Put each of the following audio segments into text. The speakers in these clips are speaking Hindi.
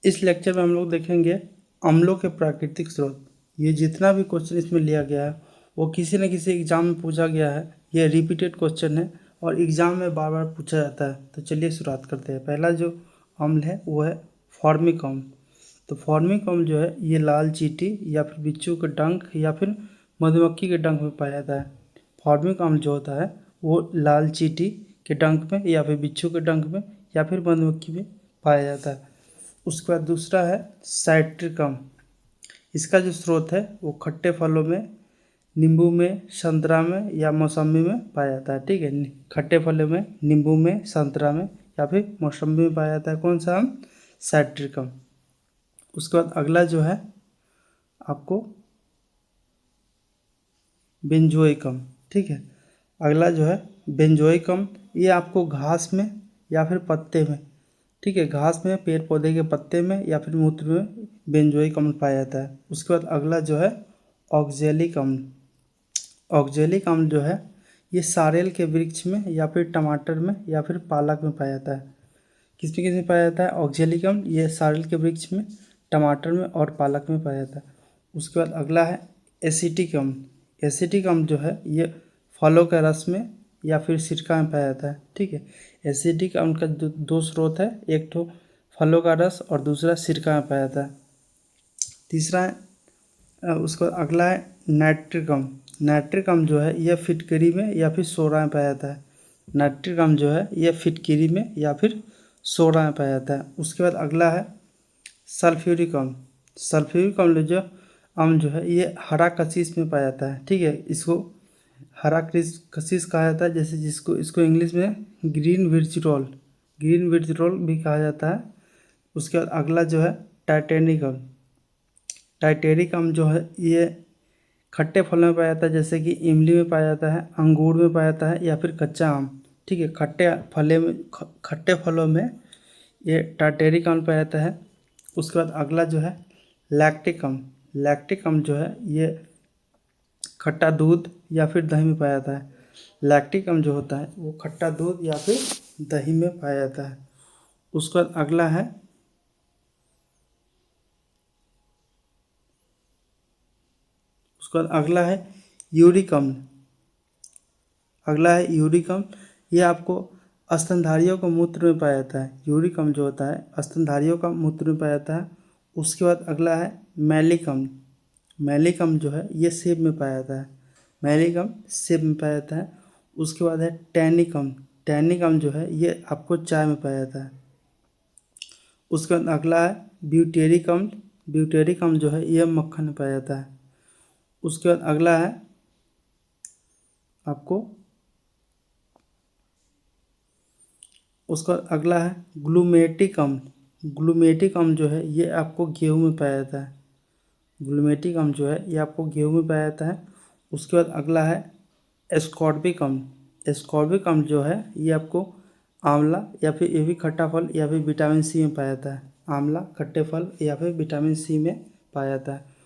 इस लेक्चर में हम लोग देखेंगे अम्लों के प्राकृतिक स्रोत। ये जितना भी क्वेश्चन इसमें लिया गया है वो किसी न किसी एग्जाम में पूछा गया है। ये रिपीटेड क्वेश्चन है और एग्जाम में बार बार पूछा जाता है। तो चलिए शुरुआत करते हैं। पहला जो अम्ल है वो है फॉर्मिक अम्ल। तो फॉर्मिक अम्ल जो है ये लाल चींटी या फिर बिच्छू के डंक या फिर मधुमक्खी के डंक में पाया जाता है। फॉर्मिक अम्ल जो होता है वो लाल चींटी के डंक में या फिर बिच्छू के डंक में या फिर मधुमक्खी में पाया जाता है। उसके बाद दूसरा है साइट्रिक अम्ल। इसका जो स्रोत है वो खट्टे फलों में, नींबू में, संतरा में या मौसम्बी में पाया जाता है। ठीक है, खट्टे फलों में, नींबू में, संतरा में या फिर मौसम्बी में पाया जाता है। कौन सा अम्ल? साइट्रिक अम्ल। उसके बाद अगला जो है आपको बेंजोइक अम्ल। ठीक है, अगला जो है बेंजोइक अम्ल। ये आपको घास में या फिर पत्ते में, ठीक है, घास में, पेड़ पौधे के पत्ते में या फिर मूत्र में बेंजोइक अम्ल पाया जाता है। उसके बाद अगला जो है ऑक्जेलिक अम्ल। ऑक्जेलिक अम्ल जो है ये सारेल के वृक्ष में या फिर टमाटर में या फिर पालक में पाया जाता है। किस में पाया जाता है ऑक्जेलिक अम्ल? ये सारेल के वृक्ष में, टमाटर में और पालक में पाया जाता है। उसके बाद अगला है एसिटिक अम्ल। एसिटिक अम्ल जो है ये फलों के रस में या फिर सिरका में पाया जाता है। ठीक है, एसिटिक अम्ल का दो स्रोत है, एक तो फलों का रस और दूसरा सिरका में पाया जाता है। तीसरा है उसका अगला है नाइट्रिक अम्ल। नाइट्रिक अम्ल जो है यह फिटकरी में या फिर सोडा में पाया जाता है। नाइट्रिक अम्ल जो है यह फिटकरी में या फिर सोडा में पाया जाता है। उसके बाद अगला है सल्फ्यूरिक अम्ल। सल्फ्यूरिक अम्ल जो है ये हरा कशिश में पाया जाता है। ठीक है, इसको हरा कशिश कहा जाता है, जैसे जिसको इसको इंग्लिश में ग्रीन विर्चिटोल भी कहा जाता है। उसके बाद अगला जो है टाइटेनिक अम्ल। टाइटेरिक अम्ल जो है ये खट्टे फलों में पाया जाता है, जैसे कि इमली में पाया जाता है, अंगूर में पाया जाता है या फिर कच्चा आम। ठीक है, खट्टे फलों में ये टाइटेरिक अम्ल पाया जाता है। उसके बाद अगला जो है लैक्टिक अम्ल। लैक्टिक अम्ल जो है ये खट्टा दूध या फिर दही में पाया जाता है। लैक्टिक अम्ल जो होता है वो खट्टा दूध या फिर दही में पाया जाता है। उसके बाद अगला है यूरिक अम्ल। अगला है यूरिक अम्ल। ये आपको स्तनधारियों को मूत्र में पाया जाता है। यूरिक अम्ल जो होता है स्तनधारियों का मूत्र में पाया जाता है। उसके बाद अगला है मैलिक अम्ल। मैलिक अम्ल जो है ये सेब में पाया जाता है। मैलिक अम्ल सेब में पाया जाता है। उसके बाद है टैनिक अम्ल। टैनिक अम्ल जो है ये आपको चाय में पाया जाता है। उसके बाद अगला है ब्यूटेरिक अम्ल। ब्यूटेरिक अम्ल जो है यह मक्खन में पाया जाता है। उसके बाद अगला है आपको उसका अगला है ग्लूमेटिक अम्ल। ग्लूमेटिक अम्ल जो है ये आपको गेहूं में पाया जाता है। ग्लूमेटिक अम्ल जो है ये आपको गेहूं में पाया जाता है। उसके बाद अगला है एस्कॉर्बिक अम्ल। एस्कॉर्बिक अम्ल जो है ये आपको आंवला या फिर ये भी खट्टा फल या फिर विटामिन सी में पाया जाता है। आंवला, खट्टे फल या फिर विटामिन सी में पाया जाता है।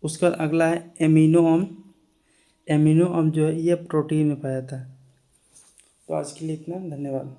उसके बाद अगला है एमिनो अम्ल। एमिनो अम्ल जो है ये प्रोटीन में पाया जाता है। तो आज के लिए इतना, धन्यवाद।